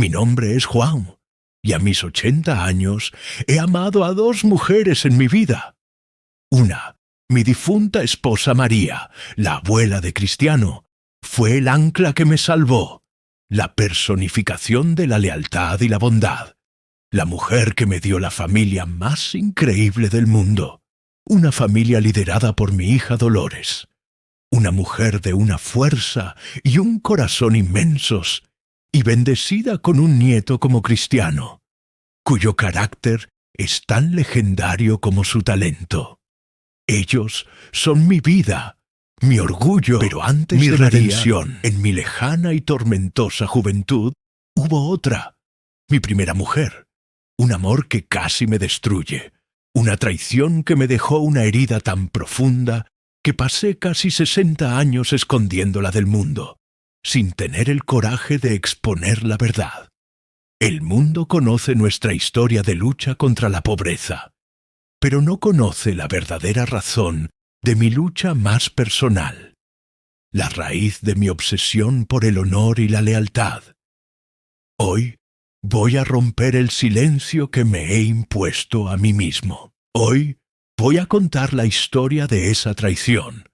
Mi nombre es Juan, y a mis 80 años he amado a 2 mujeres en mi vida. Una, mi difunta esposa María, la abuela de Cristiano, fue el ancla que me salvó, la personificación de la lealtad y la bondad, la mujer que me dio la familia más increíble del mundo, una familia liderada por mi hija Dolores, una mujer de una fuerza y un corazón inmensos, y bendecida con un nieto como Cristiano, cuyo carácter es tan legendario como su talento. Ellos son mi vida, mi orgullo, pero antes de la redención, en mi lejana y tormentosa juventud, hubo otra, mi primera mujer, un amor que casi me destruye, una traición que me dejó una herida tan profunda que pasé casi 60 años escondiéndola del mundo, sin tener el coraje de exponer la verdad. El mundo conoce nuestra historia de lucha contra la pobreza, pero no conoce la verdadera razón de mi lucha más personal, la raíz de mi obsesión por el honor y la lealtad. Hoy voy a romper el silencio que me he impuesto a mí mismo. Hoy voy a contar la historia de esa traición,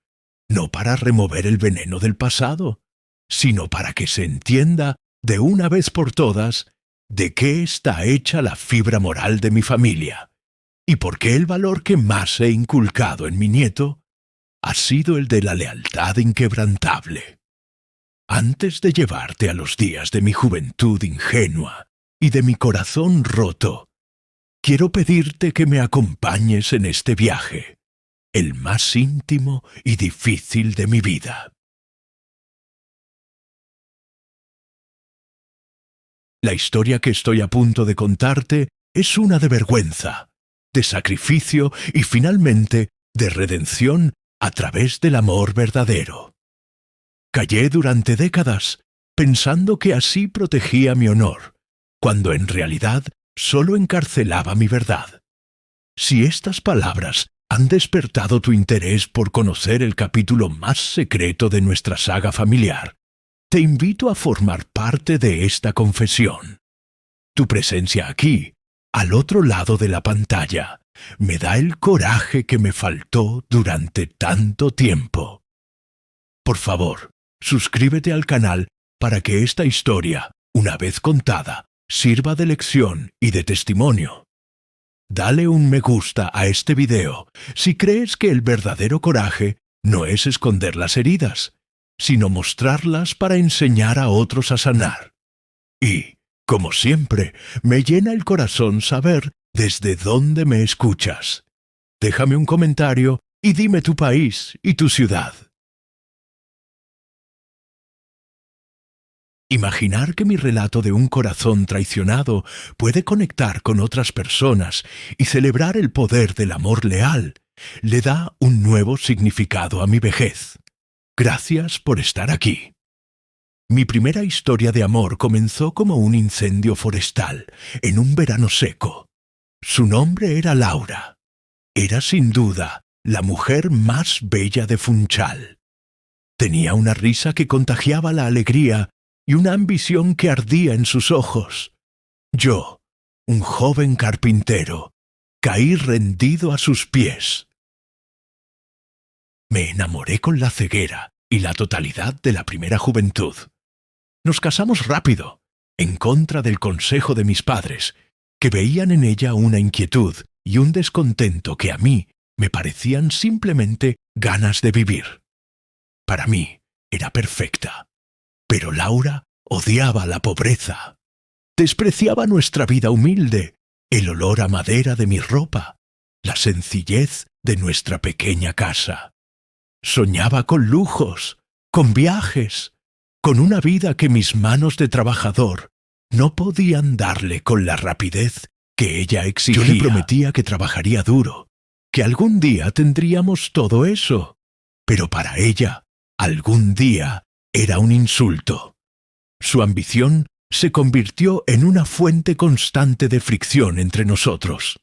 no para remover el veneno del pasado, sino para que se entienda de una vez por todas de qué está hecha la fibra moral de mi familia y por qué el valor que más he inculcado en mi nieto ha sido el de la lealtad inquebrantable. Antes de llevarte a los días de mi juventud ingenua y de mi corazón roto, quiero pedirte que me acompañes en este viaje, el más íntimo y difícil de mi vida. La historia que estoy a punto de contarte es una de vergüenza, de sacrificio y finalmente de redención a través del amor verdadero. Callé durante décadas pensando que así protegía mi honor, cuando en realidad solo encarcelaba mi verdad. Si estas palabras han despertado tu interés por conocer el capítulo más secreto de nuestra saga familiar, te invito a formar parte de esta confesión. Tu presencia aquí, al otro lado de la pantalla, me da el coraje que me faltó durante tanto tiempo. Por favor, suscríbete al canal para que esta historia, una vez contada, sirva de lección y de testimonio. Dale un me gusta a este video si crees que el verdadero coraje no es esconder las heridas, sino mostrarlas para enseñar a otros a sanar. Y, como siempre, me llena el corazón saber desde dónde me escuchas. Déjame un comentario y dime tu país y tu ciudad. Imaginar que mi relato de un corazón traicionado puede conectar con otras personas y celebrar el poder del amor leal le da un nuevo significado a mi vejez. Gracias por estar aquí. Mi primera historia de amor comenzó como un incendio forestal, en un verano seco. Su nombre era Laura. Era sin duda la mujer más bella de Funchal. Tenía una risa que contagiaba la alegría y una ambición que ardía en sus ojos. Yo, un joven carpintero, caí rendido a sus pies. Me enamoré con la ceguera y la totalidad de la primera juventud. Nos casamos rápido, en contra del consejo de mis padres, que veían en ella una inquietud y un descontento que a mí me parecían simplemente ganas de vivir. Para mí era perfecta, pero Laura odiaba la pobreza. Despreciaba nuestra vida humilde, el olor a madera de mi ropa, la sencillez de nuestra pequeña casa. Soñaba con lujos, con viajes, con una vida que mis manos de trabajador no podían darle con la rapidez que ella exigía. Yo le prometía que trabajaría duro, que algún día tendríamos todo eso, pero para ella, algún día era un insulto. Su ambición se convirtió en una fuente constante de fricción entre nosotros.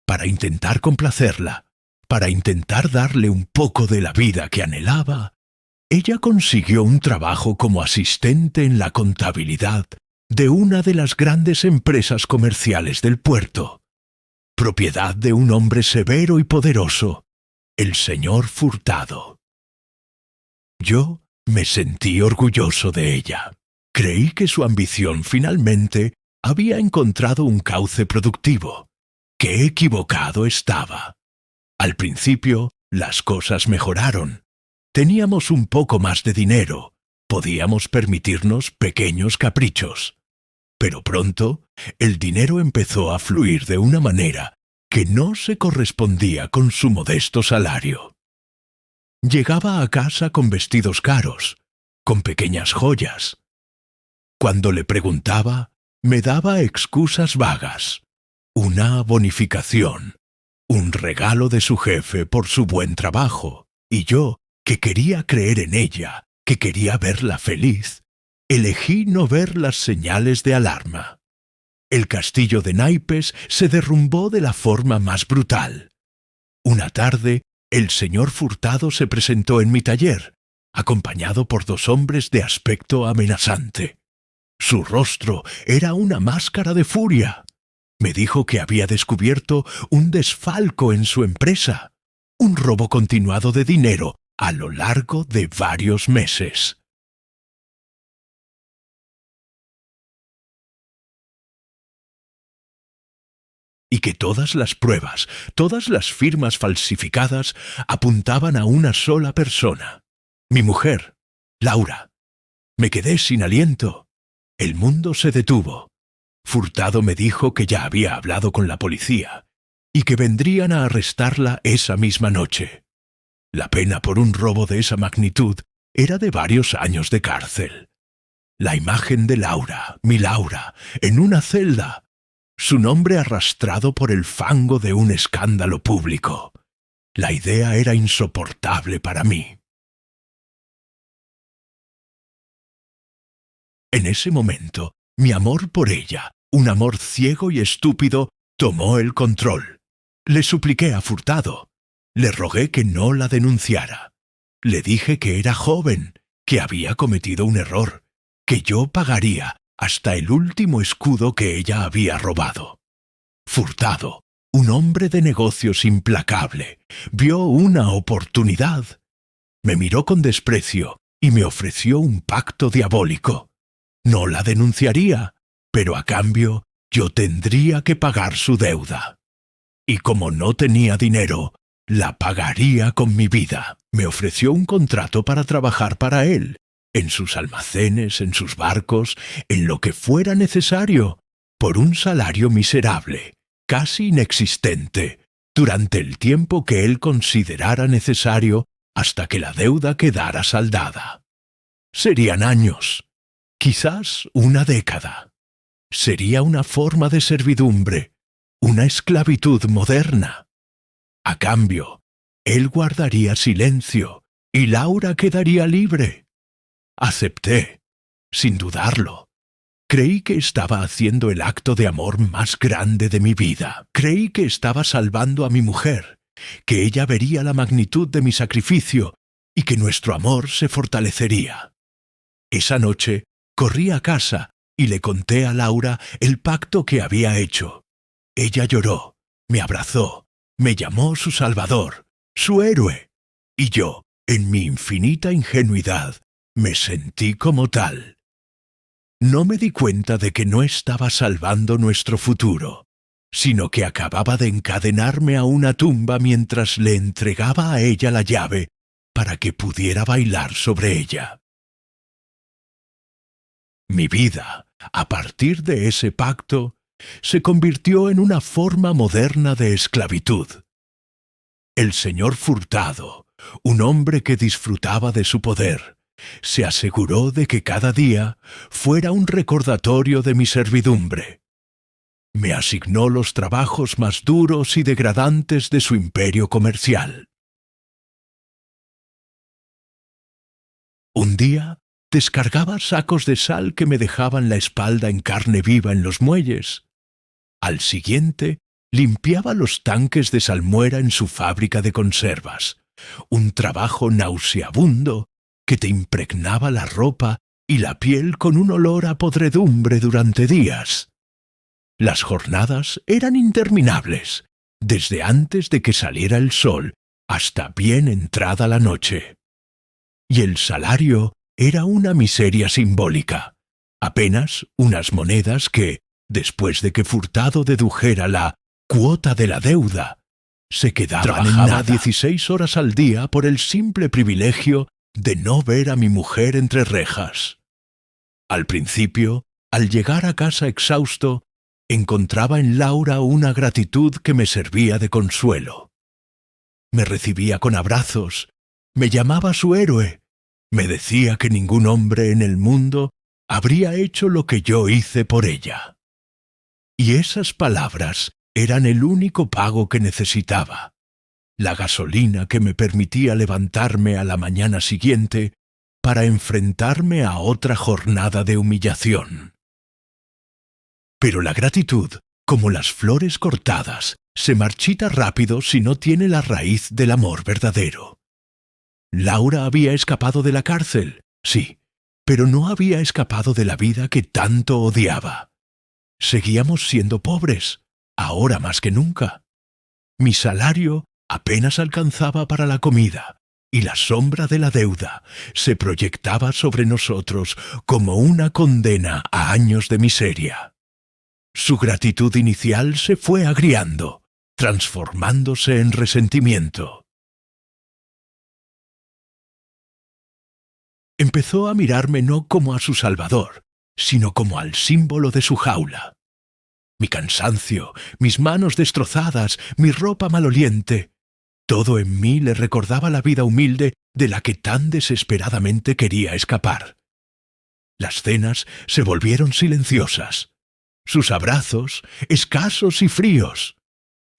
Para intentar complacerla, para intentar darle un poco de la vida que anhelaba, ella consiguió un trabajo como asistente en la contabilidad de una de las grandes empresas comerciales del puerto, propiedad de un hombre severo y poderoso, el señor Furtado. Yo me sentí orgulloso de ella. Creí que su ambición finalmente había encontrado un cauce productivo. ¡Qué equivocado estaba! Al principio, las cosas mejoraron. Teníamos un poco más de dinero. Podíamos permitirnos pequeños caprichos. Pero pronto, el dinero empezó a fluir de una manera que no se correspondía con su modesto salario. Llegaba a casa con vestidos caros, con pequeñas joyas. Cuando le preguntaba, me daba excusas vagas. Una bonificación, un regalo de su jefe por su buen trabajo, y yo, que quería creer en ella, que quería verla feliz, elegí no ver las señales de alarma. El castillo de naipes se derrumbó de la forma más brutal. Una tarde, el señor Furtado se presentó en mi taller, acompañado por dos hombres de aspecto amenazante. Su rostro era una máscara de furia. Me dijo que había descubierto un desfalco en su empresa, un robo continuado de dinero a lo largo de varios meses. Y que todas las pruebas, todas las firmas falsificadas apuntaban a una sola persona, mi mujer, Laura. Me quedé sin aliento. El mundo se detuvo. Furtado me dijo que ya había hablado con la policía y que vendrían a arrestarla esa misma noche. La pena por un robo de esa magnitud era de varios años de cárcel. La imagen de Laura, mi Laura, en una celda, su nombre arrastrado por el fango de un escándalo público. La idea era insoportable para mí. En ese momento, mi amor por ella, un amor ciego y estúpido, tomó el control. Le supliqué a Furtado. Le rogué que no la denunciara. Le dije que era joven, que había cometido un error, que yo pagaría hasta el último escudo que ella había robado. Furtado, un hombre de negocios implacable, vio una oportunidad. Me miró con desprecio y me ofreció un pacto diabólico. No la denunciaría, pero a cambio yo tendría que pagar su deuda. Y como no tenía dinero, la pagaría con mi vida. Me ofreció un contrato para trabajar para él, en sus almacenes, en sus barcos, en lo que fuera necesario, por un salario miserable, casi inexistente, durante el tiempo que él considerara necesario hasta que la deuda quedara saldada. Serían años, quizás una década. Sería una forma de servidumbre, una esclavitud moderna. A cambio, él guardaría silencio y Laura quedaría libre. Acepté, sin dudarlo. Creí que estaba haciendo el acto de amor más grande de mi vida. Creí que estaba salvando a mi mujer, que ella vería la magnitud de mi sacrificio y que nuestro amor se fortalecería. Esa noche corrí a casa y le conté a Laura el pacto que había hecho. Ella lloró, me abrazó, me llamó su salvador, su héroe, y yo, en mi infinita ingenuidad, me sentí como tal. No me di cuenta de que no estaba salvando nuestro futuro, sino que acababa de encadenarme a una tumba mientras le entregaba a ella la llave para que pudiera bailar sobre ella. Mi vida, a partir de ese pacto, se convirtió en una forma moderna de esclavitud. El señor Furtado, un hombre que disfrutaba de su poder, se aseguró de que cada día fuera un recordatorio de mi servidumbre. Me asignó los trabajos más duros y degradantes de su imperio comercial. Un día, descargaba sacos de sal que me dejaban la espalda en carne viva en los muelles. Al siguiente, limpiaba los tanques de salmuera en su fábrica de conservas, un trabajo nauseabundo que te impregnaba la ropa y la piel con un olor a podredumbre durante días. Las jornadas eran interminables, desde antes de que saliera el sol hasta bien entrada la noche. Y el salario era una miseria simbólica, apenas unas monedas que, después de que Furtado dedujera la cuota de la deuda, se quedaban en nada. 16 horas al día por el simple privilegio de no ver a mi mujer entre rejas. Al principio, al llegar a casa exhausto, encontraba en Laura una gratitud que me servía de consuelo. Me recibía con abrazos, me llamaba su héroe, me decía que ningún hombre en el mundo habría hecho lo que yo hice por ella. Y esas palabras eran el único pago que necesitaba, la gasolina que me permitía levantarme a la mañana siguiente para enfrentarme a otra jornada de humillación. Pero la gratitud, como las flores cortadas, se marchita rápido si no tiene la raíz del amor verdadero. Laura había escapado de la cárcel, sí, pero no había escapado de la vida que tanto odiaba. Seguíamos siendo pobres, ahora más que nunca. Mi salario apenas alcanzaba para la comida, y la sombra de la deuda se proyectaba sobre nosotros como una condena a años de miseria. Su gratitud inicial se fue agriando, transformándose en resentimiento. Empezó a mirarme no como a su salvador, sino como al símbolo de su jaula. Mi cansancio, mis manos destrozadas, mi ropa maloliente, todo en mí le recordaba la vida humilde de la que tan desesperadamente quería escapar. Las cenas se volvieron silenciosas, sus abrazos escasos y fríos.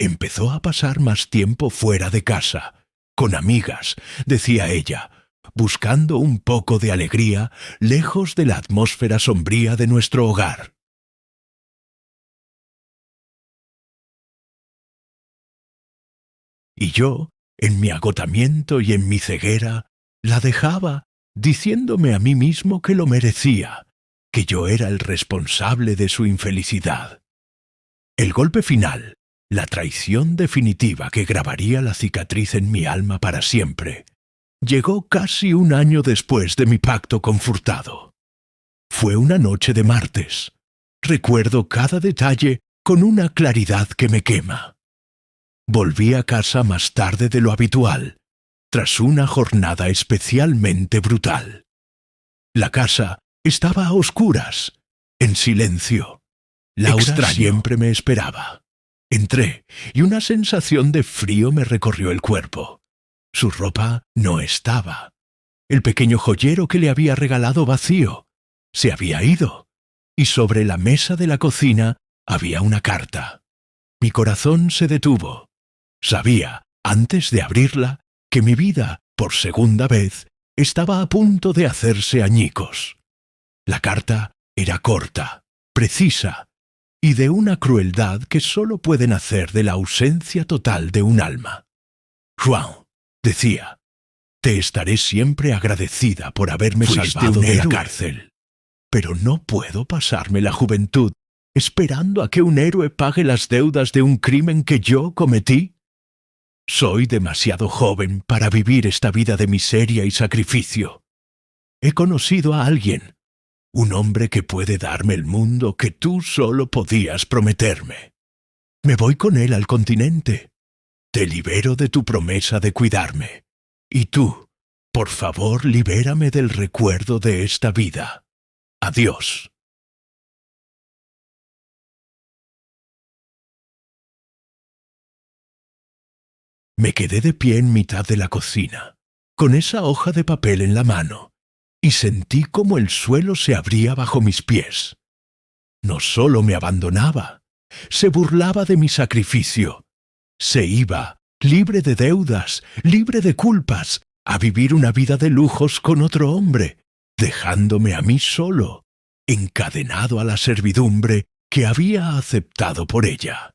Empezó a pasar más tiempo fuera de casa, con amigas, decía ella, buscando un poco de alegría lejos de la atmósfera sombría de nuestro hogar. Y yo, en mi agotamiento y en mi ceguera, la dejaba, diciéndome a mí mismo que lo merecía, que yo era el responsable de su infelicidad. El golpe final, la traición definitiva que grabaría la cicatriz en mi alma para siempre, llegó casi un año después de mi pacto con Furtado. Fue una noche de martes. Recuerdo cada detalle con una claridad que me quema. Volví a casa más tarde de lo habitual, tras una jornada especialmente brutal. La casa estaba a oscuras, en silencio. Laura siempre me esperaba. Entré y una sensación de frío me recorrió el cuerpo. Su ropa no estaba. El pequeño joyero que le había regalado vacío. Se había ido. Y sobre la mesa de la cocina había una carta. Mi corazón se detuvo. Sabía, antes de abrirla, que mi vida, por segunda vez, estaba a punto de hacerse añicos. La carta era corta, precisa, y de una crueldad que sólo puede nacer de la ausencia total de un alma. Juan, decía, te estaré siempre agradecida por haberme salvado de la cárcel, pero no puedo pasarme la juventud esperando a que un héroe pague las deudas de un crimen que yo cometí. Soy demasiado joven para vivir esta vida de miseria y sacrificio. He conocido a alguien, un hombre que puede darme el mundo que tú solo podías prometerme. Me voy con él al continente. Te libero de tu promesa de cuidarme. Y tú, por favor, libérame del recuerdo de esta vida. Adiós. Me quedé de pie en mitad de la cocina, con esa hoja de papel en la mano, y sentí como el suelo se abría bajo mis pies. No solo me abandonaba, se burlaba de mi sacrificio. Se iba, libre de deudas, libre de culpas, a vivir una vida de lujos con otro hombre, dejándome a mí solo, encadenado a la servidumbre que había aceptado por ella.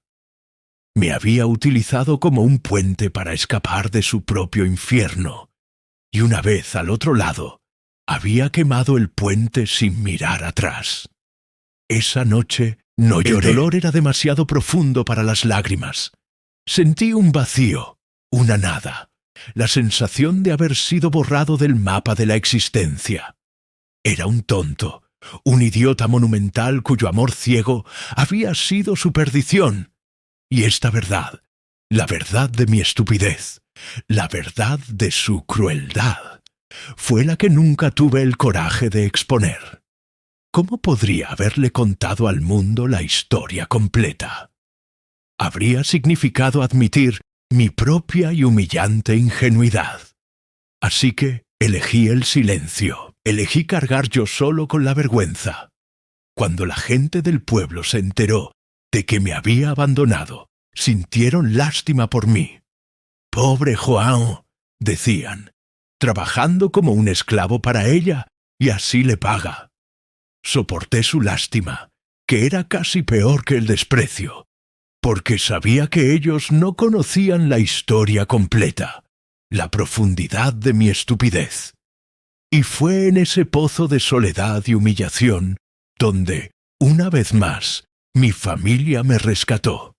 Me había utilizado como un puente para escapar de su propio infierno, y una vez al otro lado, Había quemado el puente sin mirar atrás. Esa noche no lloré. El dolor era demasiado profundo para las lágrimas. Sentí un vacío, una nada, la sensación de haber sido borrado del mapa de la existencia. Era un tonto, un idiota monumental cuyo amor ciego había sido su perdición. Y esta verdad, la verdad de mi estupidez, la verdad de su crueldad, fue la que nunca tuve el coraje de exponer. ¿Cómo podría haberle contado al mundo la historia completa? Habría significado admitir mi propia y humillante ingenuidad. Así que elegí el silencio, elegí cargar yo solo con la vergüenza. Cuando la gente del pueblo se enteró de que me había abandonado, sintieron lástima por mí. «Pobre João», decían, «trabajando como un esclavo para ella, y así le paga». Soporté su lástima, que era casi peor que el desprecio, porque sabía que ellos no conocían la historia completa, la profundidad de mi estupidez. Y fue en ese pozo de soledad y humillación donde, una vez más, mi familia me rescató.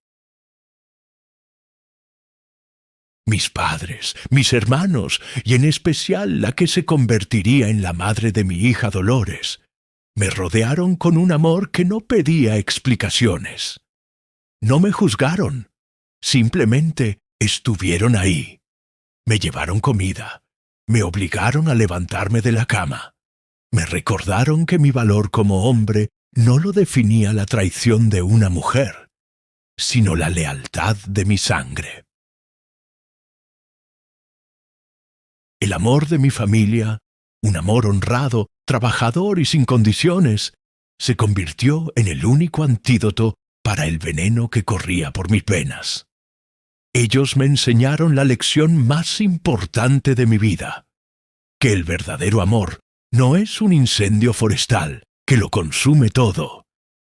Mis padres, mis hermanos, y en especial la que se convertiría en la madre de mi hija Dolores, me rodearon con un amor que no pedía explicaciones. No me juzgaron, simplemente estuvieron ahí. Me llevaron comida, me obligaron a levantarme de la cama. Me recordaron que mi valor como hombre no lo definía la traición de una mujer, sino la lealtad de mi sangre. El amor de mi familia, un amor honrado, trabajador y sin condiciones, se convirtió en el único antídoto para el veneno que corría por mis venas. Ellos me enseñaron la lección más importante de mi vida, que el verdadero amor no es un incendio forestal que lo consume todo,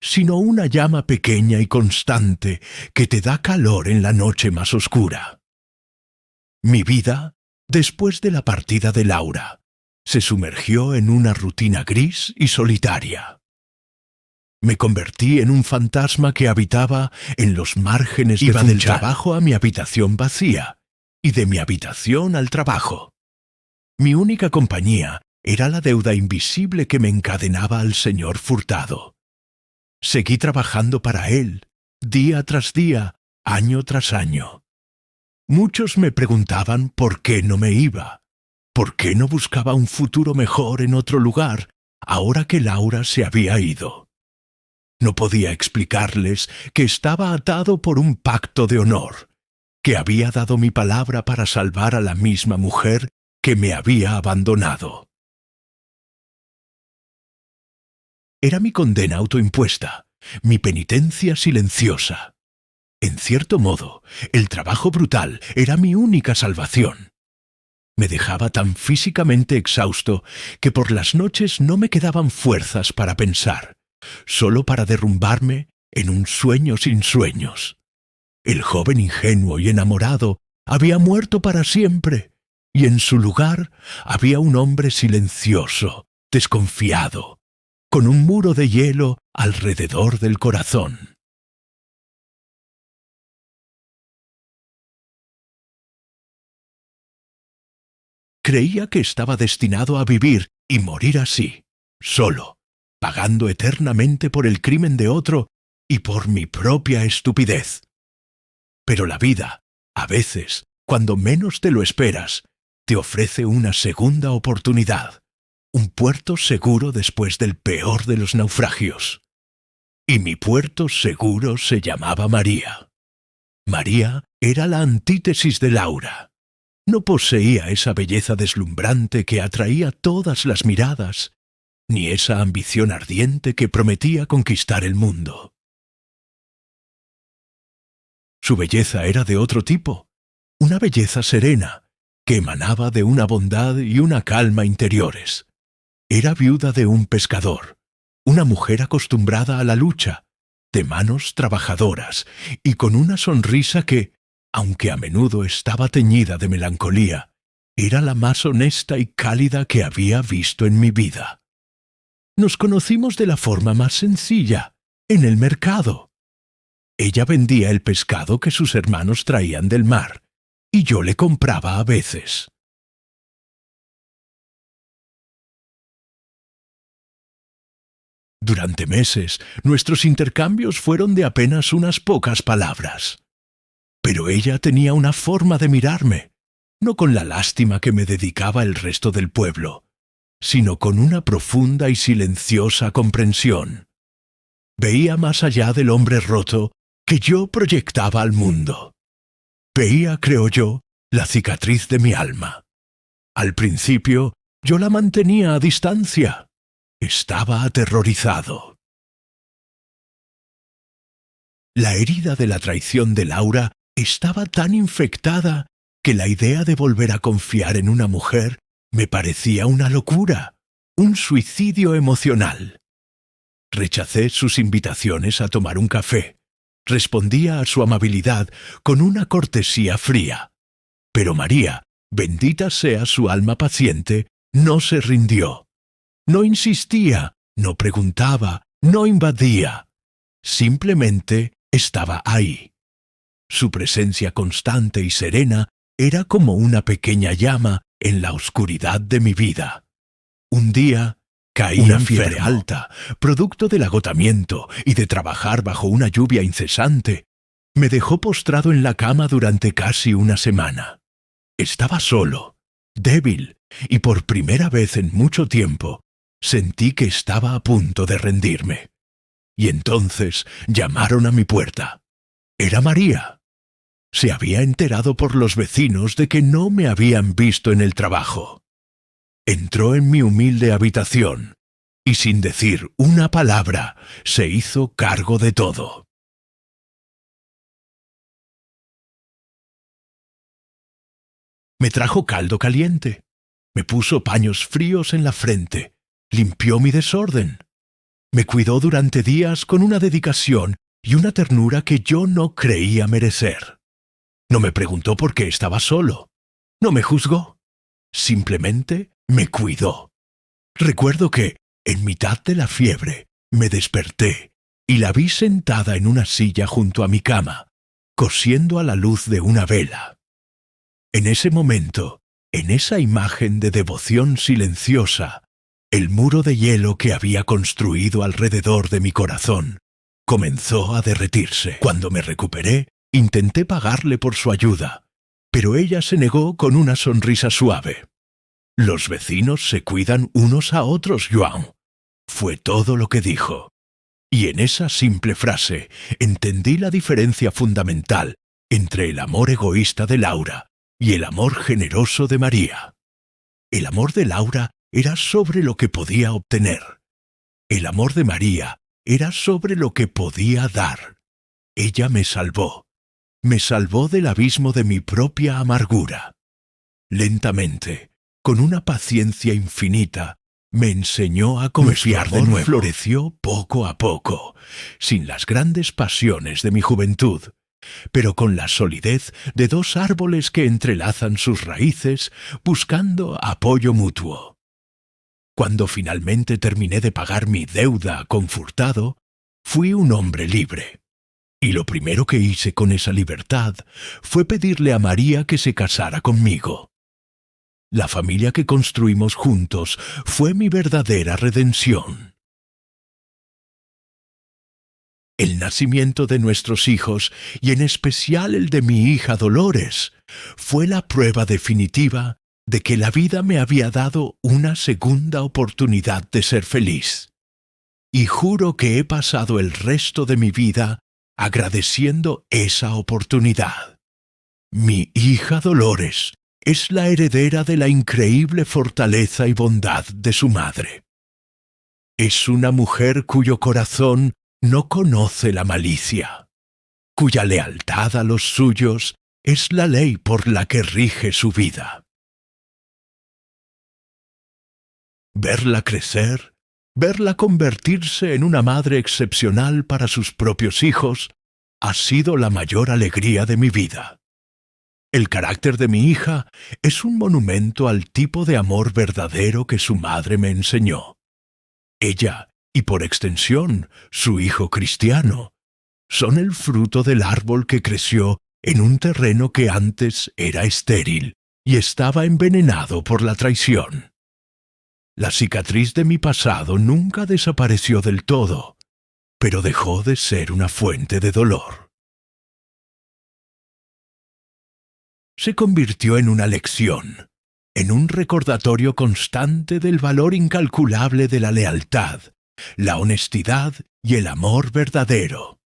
sino una llama pequeña y constante que te da calor en la noche más oscura. Mi vida, después de la partida de Laura, se sumergió en una rutina gris y solitaria. Me convertí en un fantasma que habitaba en los márgenes de Funchal. Iba del trabajo a mi habitación vacía y de mi habitación al trabajo. Mi única compañía era la deuda invisible que me encadenaba al señor Furtado. Seguí trabajando para él, día tras día, año tras año. Muchos me preguntaban por qué no me iba. ¿Por qué no buscaba un futuro mejor en otro lugar, ahora que Laura se había ido? No podía explicarles que estaba atado por un pacto de honor, que había dado mi palabra para salvar a la misma mujer que me había abandonado. Era mi condena autoimpuesta, mi penitencia silenciosa. En cierto modo, el trabajo brutal era mi única salvación. Me dejaba tan físicamente exhausto que por las noches no me quedaban fuerzas para pensar, solo para derrumbarme en un sueño sin sueños. El joven ingenuo y enamorado había muerto para siempre, y en su lugar había un hombre silencioso, desconfiado, con un muro de hielo alrededor del corazón. Creía que estaba destinado a vivir y morir así, solo, pagando eternamente por el crimen de otro y por mi propia estupidez. Pero la vida, a veces, cuando menos te lo esperas, te ofrece una segunda oportunidad, un puerto seguro después del peor de los naufragios. Y mi puerto seguro se llamaba María. María era la antítesis de Laura. No poseía esa belleza deslumbrante que atraía todas las miradas, ni esa ambición ardiente que prometía conquistar el mundo. Su belleza era de otro tipo, una belleza serena, que emanaba de una bondad y una calma interiores. Era viuda de un pescador, una mujer acostumbrada a la lucha, de manos trabajadoras y con una sonrisa que, aunque a menudo estaba teñida de melancolía, Era la más honesta y cálida que había visto en mi vida. Nos conocimos de la forma más sencilla, en el mercado. Ella vendía el pescado que sus hermanos traían del mar, y yo le compraba a veces. Durante meses, nuestros intercambios fueron de apenas unas pocas palabras. Pero ella tenía una forma de mirarme, no con la lástima que me dedicaba el resto del pueblo, sino con una profunda y silenciosa comprensión. Veía más allá del hombre roto que yo proyectaba al mundo. Veía, creo yo, la cicatriz de mi alma. Al principio, yo la mantenía a distancia. Estaba aterrorizado. La herida de la traición de Laura estaba tan infectada que la idea de volver a confiar en una mujer me parecía una locura, un suicidio emocional. Rechacé sus invitaciones a tomar un café. Respondía a su amabilidad con una cortesía fría. Pero María, bendita sea su alma paciente, no se rindió. No insistía, no preguntaba, no invadía. Simplemente estaba ahí. Su presencia constante y serena era como una pequeña llama en la oscuridad de mi vida. Un día caí en fiebre alta, producto del agotamiento y de trabajar bajo una lluvia incesante. Me dejó postrado en la cama durante casi una semana. Estaba solo, débil, y por primera vez en mucho tiempo sentí que estaba a punto de rendirme. Y entonces llamaron a mi puerta. Era María. Se había enterado por los vecinos de que no me habían visto en el trabajo. Entró en mi humilde habitación y sin decir una palabra se hizo cargo de todo. Me trajo caldo caliente, me puso paños fríos en la frente, limpió mi desorden. Me cuidó durante días con una dedicación y una ternura que yo no creía merecer. No me preguntó por qué estaba solo. No me juzgó. Simplemente me cuidó. Recuerdo que, en mitad de la fiebre, me desperté y la vi sentada en una silla junto a mi cama, cosiendo a la luz de una vela. En ese momento, en esa imagen de devoción silenciosa, el muro de hielo que había construido alrededor de mi corazón comenzó a derretirse. Cuando me recuperé, intenté pagarle por su ayuda, pero ella se negó con una sonrisa suave. «Los vecinos se cuidan unos a otros, Joan», fue todo lo que dijo. Y en esa simple frase entendí la diferencia fundamental entre el amor egoísta de Laura y el amor generoso de María. El amor de Laura era sobre lo que podía obtener. El amor de María era sobre lo que podía dar. Ella me salvó del abismo de mi propia amargura. Lentamente, con una paciencia infinita, me enseñó a confiar de nuevo. Floreció poco a poco, sin las grandes pasiones de mi juventud, pero con la solidez de dos árboles que entrelazan sus raíces buscando apoyo mutuo. Cuando finalmente terminé de pagar mi deuda con Furtado, fui un hombre libre. Y lo primero que hice con esa libertad fue pedirle a María que se casara conmigo. La familia que construimos juntos fue mi verdadera redención. El nacimiento de nuestros hijos, y en especial el de mi hija Dolores, fue la prueba definitiva de que la vida me había dado una segunda oportunidad de ser feliz. Y juro que he pasado el resto de mi vida agradeciendo esa oportunidad. Mi hija Dolores es la heredera de la increíble fortaleza y bondad de su madre. Es una mujer cuyo corazón no conoce la malicia, cuya lealtad a los suyos es la ley por la que rige su vida. Verla crecer, verla convertirse en una madre excepcional para sus propios hijos, ha sido la mayor alegría de mi vida. El carácter de mi hija es un monumento al tipo de amor verdadero que su madre me enseñó. Ella, y por extensión, su hijo Cristiano, son el fruto del árbol que creció en un terreno que antes era estéril y estaba envenenado por la traición. La cicatriz de mi pasado nunca desapareció del todo, pero dejó de ser una fuente de dolor. Se convirtió en una lección, en un recordatorio constante del valor incalculable de la lealtad, la honestidad y el amor verdadero.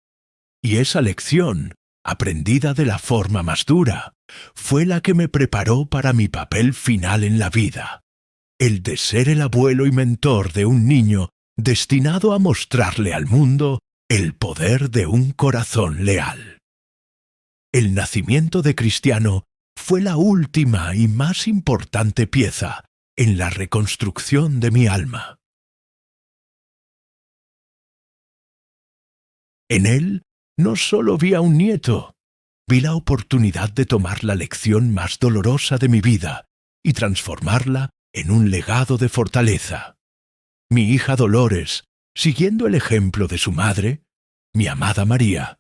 Y esa lección, aprendida de la forma más dura, fue la que me preparó para mi papel final en la vida, el de ser el abuelo y mentor de un niño destinado a mostrarle al mundo el poder de un corazón leal. El nacimiento de Cristiano fue la última y más importante pieza en la reconstrucción de mi alma. En él no solo vi a un nieto, vi la oportunidad de tomar la lección más dolorosa de mi vida y transformarla en un legado de fortaleza. Mi hija Dolores, siguiendo el ejemplo de su madre, mi amada María,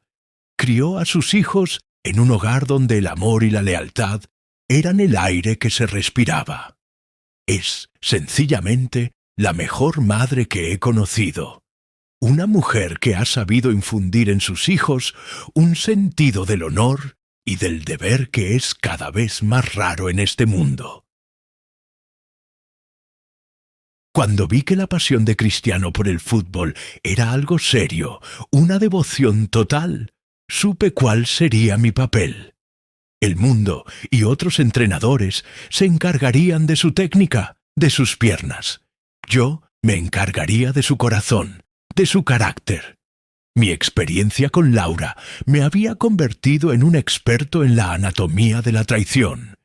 crió a sus hijos en un hogar donde el amor y la lealtad eran el aire que se respiraba. Es, sencillamente, la mejor madre que he conocido. Una mujer que ha sabido infundir en sus hijos un sentido del honor y del deber que es cada vez más raro en este mundo. Cuando vi que la pasión de Cristiano por el fútbol era algo serio, una devoción total, supe cuál sería mi papel. El mundo y otros entrenadores se encargarían de su técnica, de sus piernas. Yo me encargaría de su corazón, de su carácter. Mi experiencia con Laura me había convertido en un experto en la anatomía de la traición,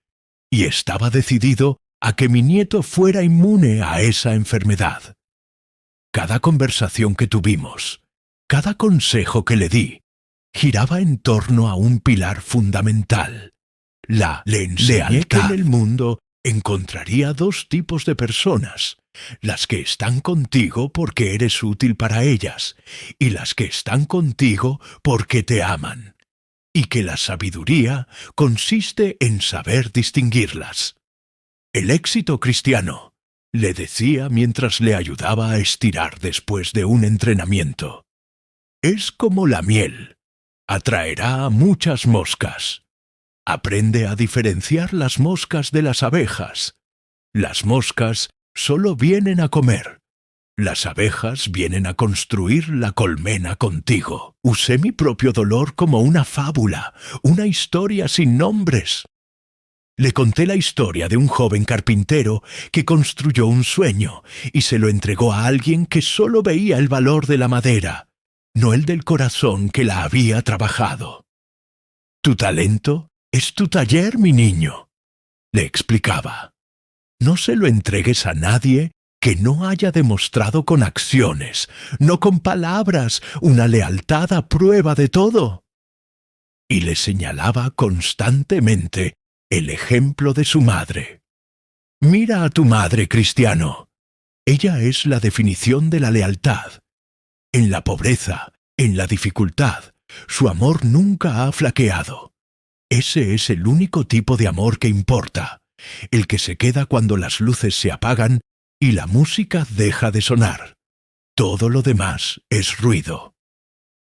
y estaba decidido a que mi nieto fuera inmune a esa enfermedad. Cada conversación que tuvimos, cada consejo que le di, giraba en torno a un pilar fundamental. Le enseñé que en el mundo encontraría dos tipos de personas: las que están contigo porque eres útil para ellas, y las que están contigo porque te aman, y que la sabiduría consiste en saber distinguirlas. El éxito cristiano, le decía mientras le ayudaba a estirar después de un entrenamiento, es como la miel, atraerá a muchas moscas. Aprende a diferenciar las moscas de las abejas. Las moscas solo vienen a comer. Las abejas vienen a construir la colmena contigo. Usé mi propio dolor como una fábula, una historia sin nombres. Le conté la historia de un joven carpintero que construyó un sueño y se lo entregó a alguien que solo veía el valor de la madera, no el del corazón que la había trabajado. Tu talento es tu taller, mi niño, le explicaba. No se lo entregues a nadie que no haya demostrado con acciones, no con palabras, una lealtad a prueba de todo. Y le señalaba constantemente el ejemplo de su madre. Mira a tu madre, Cristiano. Ella es la definición de la lealtad. En la pobreza, en la dificultad, su amor nunca ha flaqueado. Ese es el único tipo de amor que importa, el que se queda cuando las luces se apagan y la música deja de sonar. Todo lo demás es ruido.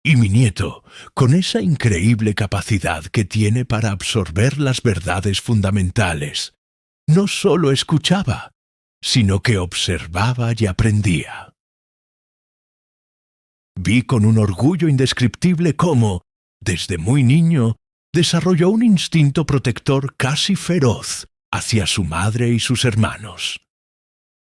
Y mi nieto, con esa increíble capacidad que tiene para absorber las verdades fundamentales, no solo escuchaba, sino que observaba y aprendía. Vi con un orgullo indescriptible cómo, desde muy niño, desarrolló un instinto protector casi feroz hacia su madre y sus hermanos.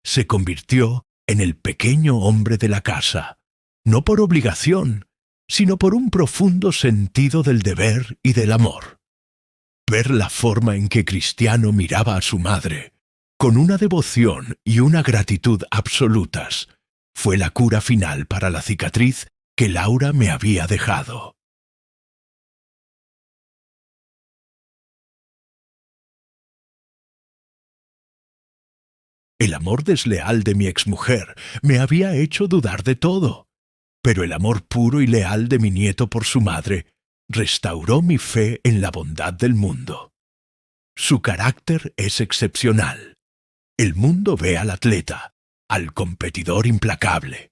Se convirtió en el pequeño hombre de la casa, no por obligación, sino por un profundo sentido del deber y del amor. Ver la forma en que Cristiano miraba a su madre, con una devoción y una gratitud absolutas, fue la cura final para la cicatriz que Laura me había dejado. El amor desleal de mi exmujer me había hecho dudar de todo, pero el amor puro y leal de mi nieto por su madre restauró mi fe en la bondad del mundo. Su carácter es excepcional. El mundo ve al atleta, al competidor implacable.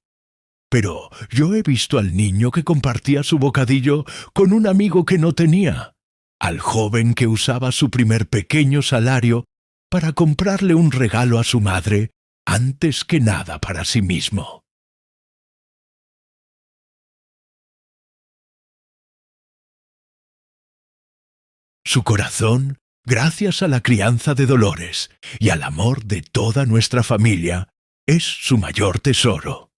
Pero yo he visto al niño que compartía su bocadillo con un amigo que no tenía, al joven que usaba su primer pequeño salario para comprarle un regalo a su madre antes que nada para sí mismo. Su corazón, gracias a la crianza de Dolores y al amor de toda nuestra familia, es su mayor tesoro.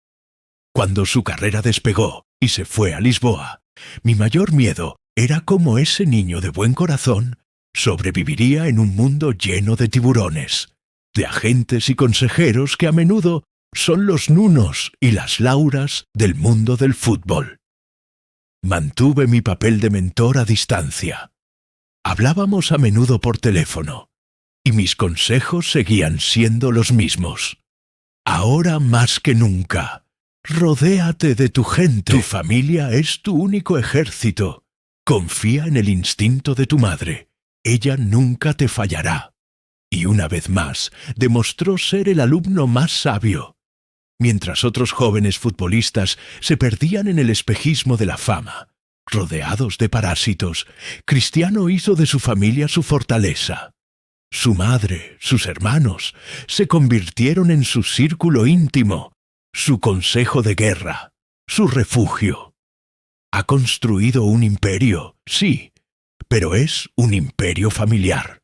Cuando su carrera despegó y se fue a Lisboa, mi mayor miedo era cómo ese niño de buen corazón sobreviviría en un mundo lleno de tiburones, de agentes y consejeros que a menudo son los Nunos y las Lauras del mundo del fútbol. Mantuve mi papel de mentor a distancia. Hablábamos a menudo por teléfono, y mis consejos seguían siendo los mismos. Ahora más que nunca, rodéate de tu gente. Tu familia es tu único ejército. Confía en el instinto de tu madre. Ella nunca te fallará. Y una vez más, demostró ser el alumno más sabio. Mientras otros jóvenes futbolistas se perdían en el espejismo de la fama, rodeados de parásitos, Cristiano hizo de su familia su fortaleza. Su madre, sus hermanos, se convirtieron en su círculo íntimo, su consejo de guerra, su refugio. Ha construido un imperio, sí, pero es un imperio familiar,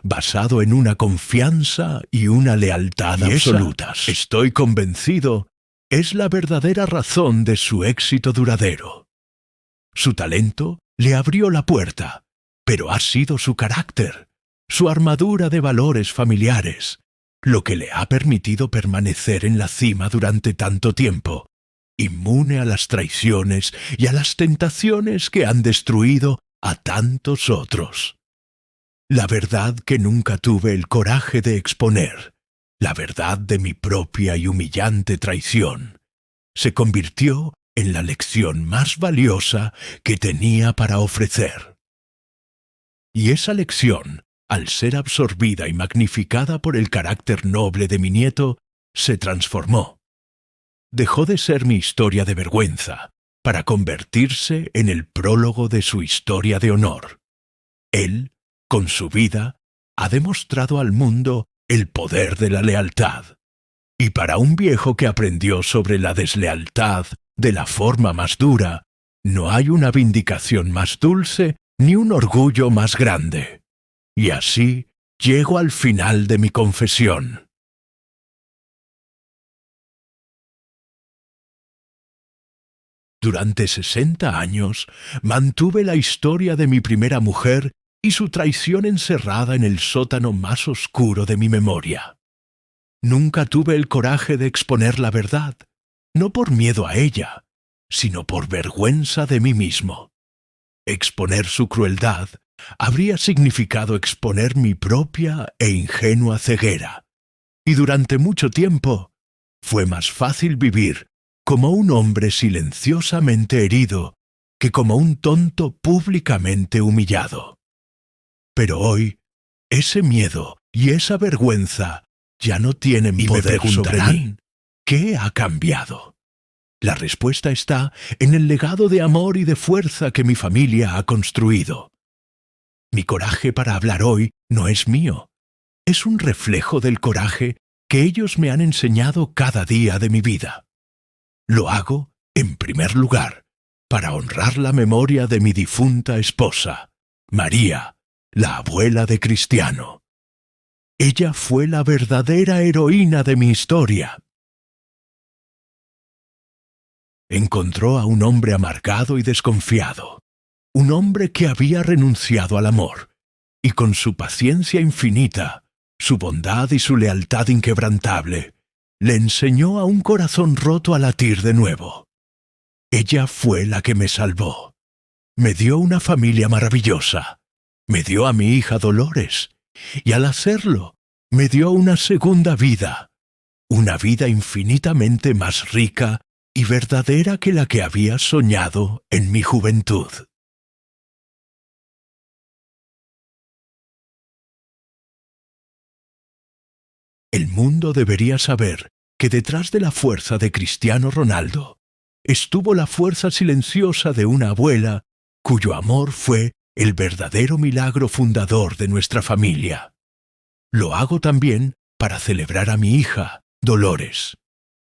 basado en una confianza y una lealtad absolutas. Estoy convencido, es la verdadera razón de su éxito duradero. Su talento le abrió la puerta, pero ha sido su carácter, su armadura de valores familiares, lo que le ha permitido permanecer en la cima durante tanto tiempo, inmune a las traiciones y a las tentaciones que han destruido a tantos otros. La verdad que nunca tuve el coraje de exponer, la verdad de mi propia y humillante traición, se convirtió en la lección más valiosa que tenía para ofrecer. Y esa lección, al ser absorbida y magnificada por el carácter noble de mi nieto, se transformó. Dejó de ser mi historia de vergüenza para convertirse en el prólogo de su historia de honor. Él, con su vida, ha demostrado al mundo el poder de la lealtad. Y para un viejo que aprendió sobre la deslealtad de la forma más dura, no hay una vindicación más dulce ni un orgullo más grande. Y así llego al final de mi confesión. Durante 60 años mantuve la historia de mi primera mujer y su traición encerrada en el sótano más oscuro de mi memoria. Nunca tuve el coraje de exponer la verdad, no por miedo a ella, sino por vergüenza de mí mismo. Exponer su crueldad habría significado exponer mi propia e ingenua ceguera, y durante mucho tiempo fue más fácil vivir como un hombre silenciosamente herido que como un tonto públicamente humillado. Pero hoy, ese miedo y esa vergüenza ya no tienen poder sobre mí. ¿Qué ha cambiado? La respuesta está en el legado de amor y de fuerza que mi familia ha construido. Mi coraje para hablar hoy no es mío. Es un reflejo del coraje que ellos me han enseñado cada día de mi vida. Lo hago, en primer lugar, para honrar la memoria de mi difunta esposa, María, la abuela de Cristiano. Ella fue la verdadera heroína de mi historia. Encontró a un hombre amargado y desconfiado, un hombre que había renunciado al amor, y con su paciencia infinita, su bondad y su lealtad inquebrantable, le enseñó a un corazón roto a latir de nuevo. Ella fue la que me salvó. Me dio una familia maravillosa. Me dio a mi hija Dolores. Y al hacerlo, me dio una segunda vida, una vida infinitamente más rica y verdadera que la que había soñado en mi juventud. El mundo debería saber que detrás de la fuerza de Cristiano Ronaldo estuvo la fuerza silenciosa de una abuela cuyo amor fue el verdadero milagro fundador de nuestra familia. Lo hago también para celebrar a mi hija, Dolores.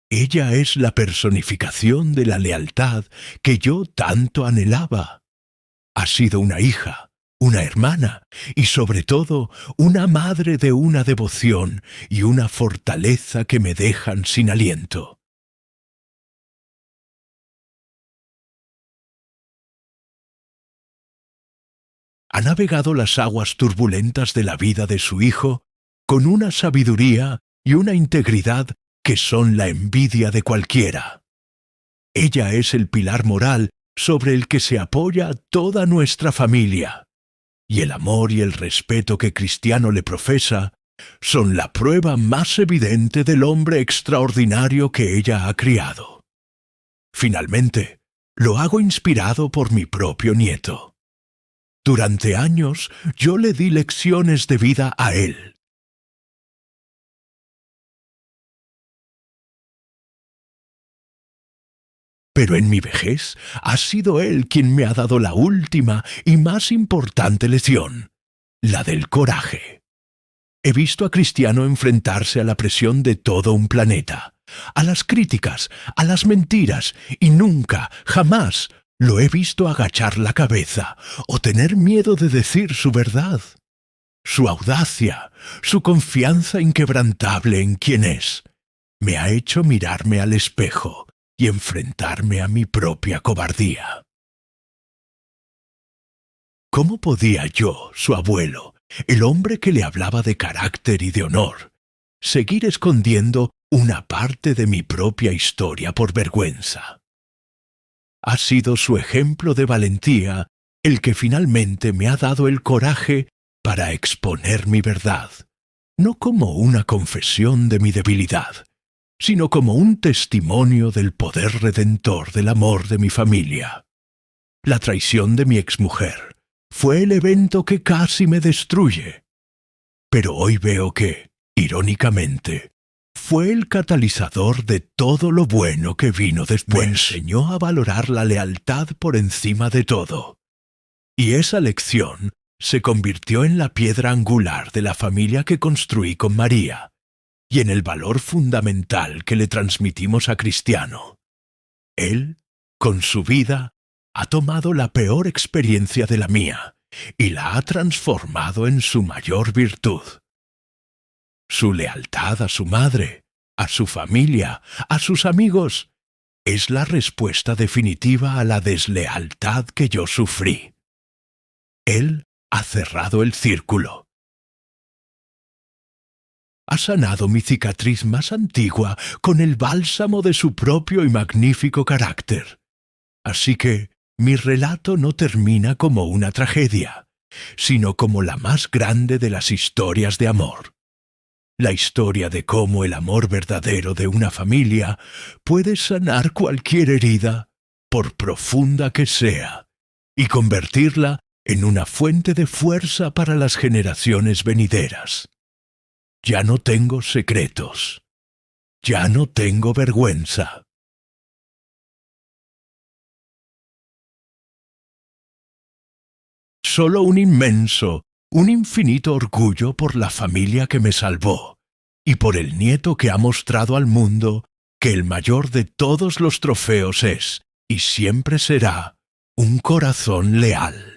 Ella es la personificación de la lealtad que yo tanto anhelaba. Ha sido una hija, una hermana y sobre todo una madre de una devoción y una fortaleza que me dejan sin aliento. Ha navegado las aguas turbulentas de la vida de su hijo con una sabiduría y una integridad que son la envidia de cualquiera. Ella es el pilar moral sobre el que se apoya toda nuestra familia, y el amor y el respeto que Cristiano le profesa son la prueba más evidente del hombre extraordinario que ella ha criado. Finalmente, lo hago inspirado por mi propio nieto. Durante años yo le di lecciones de vida a él. Pero en mi vejez ha sido él quien me ha dado la última y más importante lección, la del coraje. He visto a Cristiano enfrentarse a la presión de todo un planeta, a las críticas, a las mentiras, y nunca, jamás, lo he visto agachar la cabeza o tener miedo de decir su verdad. Su audacia, su confianza inquebrantable en quien es, me ha hecho mirarme al espejo y enfrentarme a mi propia cobardía. ¿Cómo podía yo, su abuelo, el hombre que le hablaba de carácter y de honor, seguir escondiendo una parte de mi propia historia por vergüenza? Ha sido su ejemplo de valentía el que finalmente me ha dado el coraje para exponer mi verdad, no como una confesión de mi debilidad, sino como un testimonio del poder redentor del amor de mi familia. La traición de mi exmujer fue el evento que casi me destruye, pero hoy veo que, irónicamente, fue el catalizador de todo lo bueno que vino después. Me enseñó a valorar la lealtad por encima de todo, y esa lección se convirtió en la piedra angular de la familia que construí con María, y en el valor fundamental que le transmitimos a Cristiano. Él, con su vida, ha tomado la peor experiencia de la mía y la ha transformado en su mayor virtud. Su lealtad a su madre, a su familia, a sus amigos, es la respuesta definitiva a la deslealtad que yo sufrí. Él ha cerrado el círculo. Ha sanado mi cicatriz más antigua con el bálsamo de su propio y magnífico carácter. Así que mi relato no termina como una tragedia, sino como la más grande de las historias de amor. La historia de cómo el amor verdadero de una familia puede sanar cualquier herida, por profunda que sea, y convertirla en una fuente de fuerza para las generaciones venideras. Ya no tengo secretos. Ya no tengo vergüenza. Solo un inmenso, un infinito orgullo por la familia que me salvó y por el nieto que ha mostrado al mundo que el mayor de todos los trofeos es, y siempre será, un corazón leal.